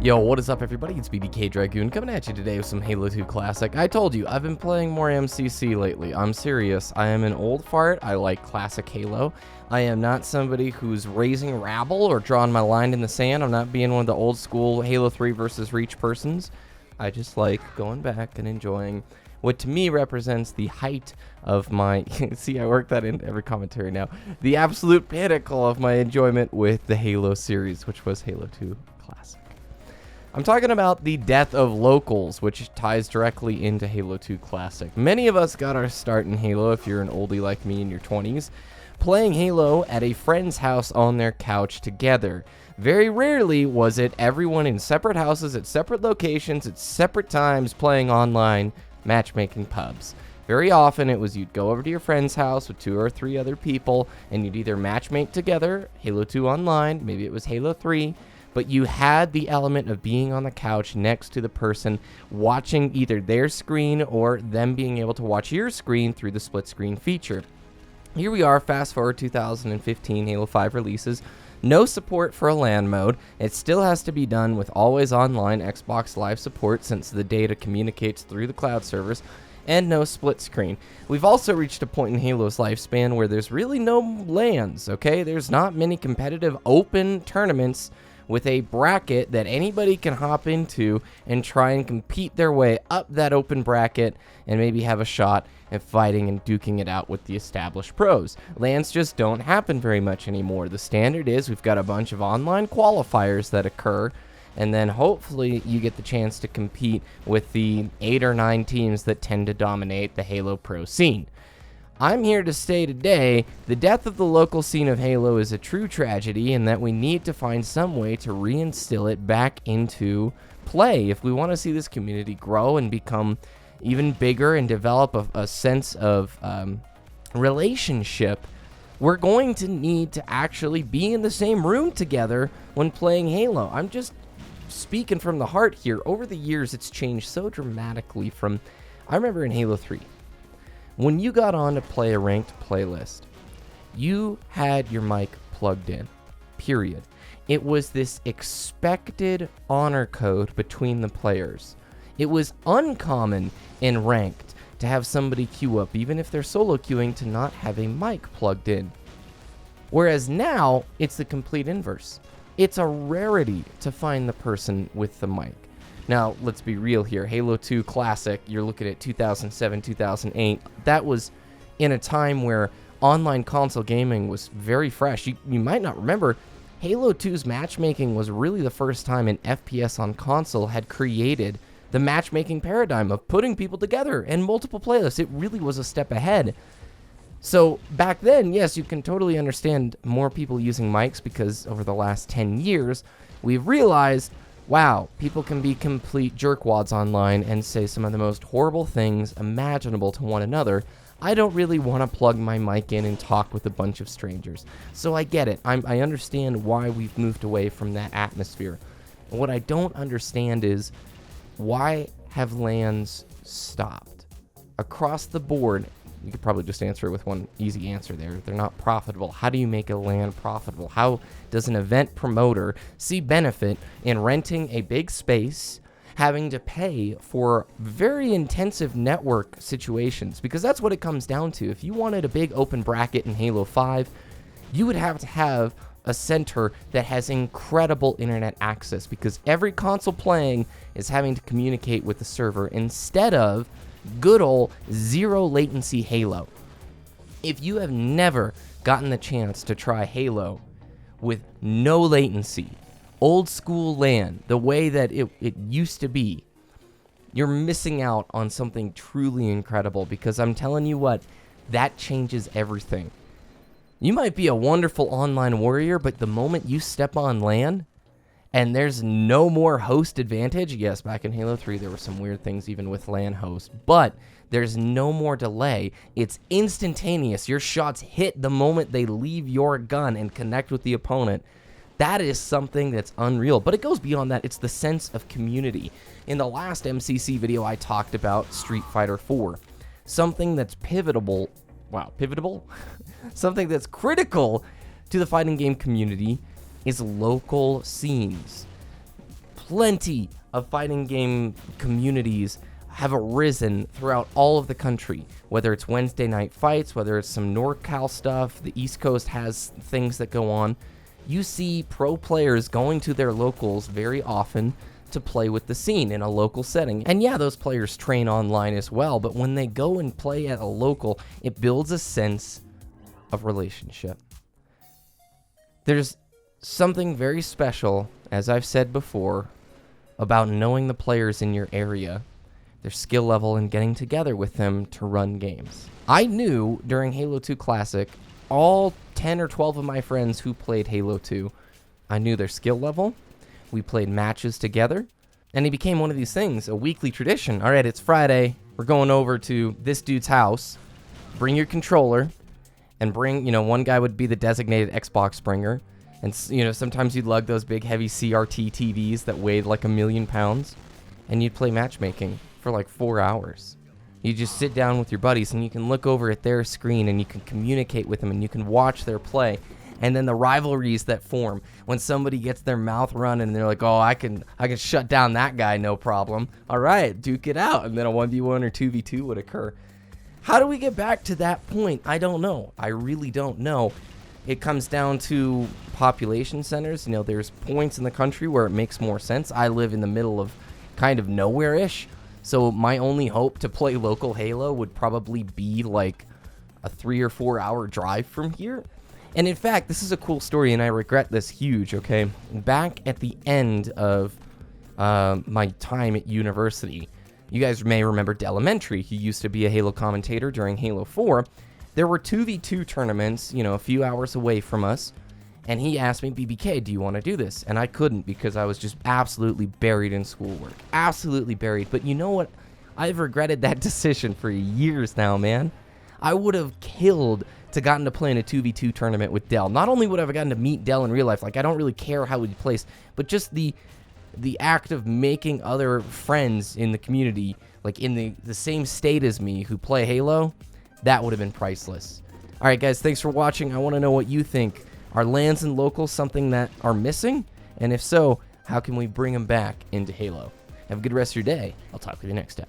Yo, what is up everybody? It's BBKDRAGOON coming at you today with some Halo 2 Classic. I told you, I've been playing more MCC lately. I'm serious. I am an old fart. I like classic Halo. I am not somebody who's raising rabble or drawing my line in the sand. I'm not being one of the old school Halo 3 versus Reach persons. I just like going back and enjoying what to me represents the height of my, see, I work that into every commentary now, the absolute pinnacle of my enjoyment with the Halo series, which was Halo 2 Classic. I'm talking about the death of locals, which ties directly into Halo 2 Classic. Many of us got our start in Halo, if you're an oldie like me in your 20s, playing Halo at a friend's house on their couch together. Very rarely was it everyone in separate houses at separate locations at separate times playing online matchmaking pubs. Very often it was you'd go over to your friend's house with 2 or 3 other people and you'd either matchmake together, Halo 2 online, maybe it was Halo 3, but you had the element of being on the couch next to the person watching either their screen or them being able to watch your screen through the split screen feature. Here we are, fast forward 2015 Halo 5 releases. No support for a LAN mode. It still has to be done with always online Xbox Live support since the data communicates through the cloud servers, and no split screen. We've also reached a point in Halo's lifespan where there's really no LANs, okay? There's not many competitive open tournaments with a bracket that anybody can hop into and try and compete their way up that open bracket and maybe have a shot at fighting and duking it out with the established pros. LANs just don't happen very much anymore. The standard is we've got a bunch of online qualifiers that occur, and then hopefully you get the chance to compete with the 8 or 9 teams that tend to dominate the Halo Pro scene. I'm here to say today, the death of the local scene of Halo is a true tragedy and that we need to find some way to reinstill it back into play if we want to see this community grow and become even bigger and develop a sense of relationship. We're going to need to actually be in the same room together when playing Halo. I'm just speaking from the heart here. Over the years, it's changed so dramatically from, I remember in Halo 3, when you got on to play a ranked playlist, you had your mic plugged in, period. It was this expected honor code between the players. It was uncommon in ranked to have somebody queue up, even if they're solo queuing, to not have a mic plugged in. Whereas now, it's the complete inverse. It's a rarity to find the person with the mic. Now, let's be real here. Halo 2 Classic, you're looking at 2007, 2008. That was in a time where online console gaming was very fresh. You might not remember, Halo 2's matchmaking was really the first time an FPS on console had created the matchmaking paradigm of putting people together in multiple playlists. It really was a step ahead. So back then, yes, you can totally understand more people using mics because over the last 10 years, we've realized, wow, people can be complete jerkwads online and say some of the most horrible things imaginable to one another. I don't really want to plug my mic in and talk with a bunch of strangers. So I get it. I understand why we've moved away from that atmosphere. And what I don't understand is, why have LANs stopped? Across the board, you could probably just answer it with one easy answer there. They're not profitable. How do you make a LAN profitable? How does an event promoter see benefit in renting a big space, having to pay for very intensive network situations? Because that's what it comes down to. If you wanted a big open bracket in Halo 5, you would have to have a center that has incredible internet access, because every console playing is having to communicate with the server instead of good old zero latency Halo. If you have never gotten the chance to try Halo with no latency, old school LAN, the way that it used to be, you're missing out on something truly incredible, because I'm telling you what, that changes everything. You might be a wonderful online warrior, but the moment you step on LAN and there's no more host advantage, yes, back in Halo 3 there were some weird things even with LAN host, but there's no more delay. It's instantaneous. Your shots hit the moment they leave your gun and connect with the opponent. That is something that's unreal, but it goes beyond that. It's the sense of community. In the last MCC video, I talked about Street Fighter 4, something that's pivotable, something that's critical to the fighting game community is local scenes. plenty of fighting game communities have arisen throughout all of the country, whether it's Wednesday night fights, whether it's some NorCal stuff, the East Coast has things that go on. You see pro players going to their locals very often to play with the scene in a local setting. And yeah, those players train online as well, but when they go and play at a local, it builds a sense of relationship. There's something very special, as I've said before, about knowing the players in your area, their skill level, and getting together with them to run games. I knew during Halo 2 Classic, all 10 or 12 of my friends who played Halo 2, I knew their skill level. We played matches together, and it became one of these things, a weekly tradition. All right, it's Friday. We're going over to this dude's house. Bring your controller, and bring, one guy would be the designated Xbox bringer. And, sometimes you'd lug those big, heavy CRT TVs that weighed like 1,000,000 pounds, and you'd play matchmaking for like 4 hours. You just sit down with your buddies, and you can look over at their screen, and you can communicate with them, and you can watch their play. And then the rivalries that form when somebody gets their mouth running, and they're like, oh, I can shut down that guy, no problem. All right, duke it out. And then a 1v1 or 2v2 would occur. How do we get back to that point? I don't know. I really don't know. It comes down to population centers. There's points in the country where it makes more sense. I live in the middle of kind of nowhere-ish. So my only hope to play local Halo would probably be like a 3 or 4 hour drive from here. And in fact, this is a cool story, and I regret this huge, okay? Back at the end of my time at university, you guys may remember Delementary. He used to be a Halo commentator during Halo 4. There were 2v2 tournaments, a few hours away from us, and he asked me, BBK, do you want to do this? And I couldn't because I was just absolutely buried in schoolwork. Absolutely buried. But you know what? I've regretted that decision for years now, man. I would have killed to gotten to play in a 2v2 tournament with Del. Not only would I have gotten to meet Del in real life, like I don't really care how he plays, but just the act of making other friends in the community, like in the same state as me who play Halo, that would have been priceless. All right, guys, thanks for watching. I want to know what you think. Are LANs and locals something that are missing? And if so, how can we bring them back into Halo? Have a good rest of your day. I'll talk with you next time.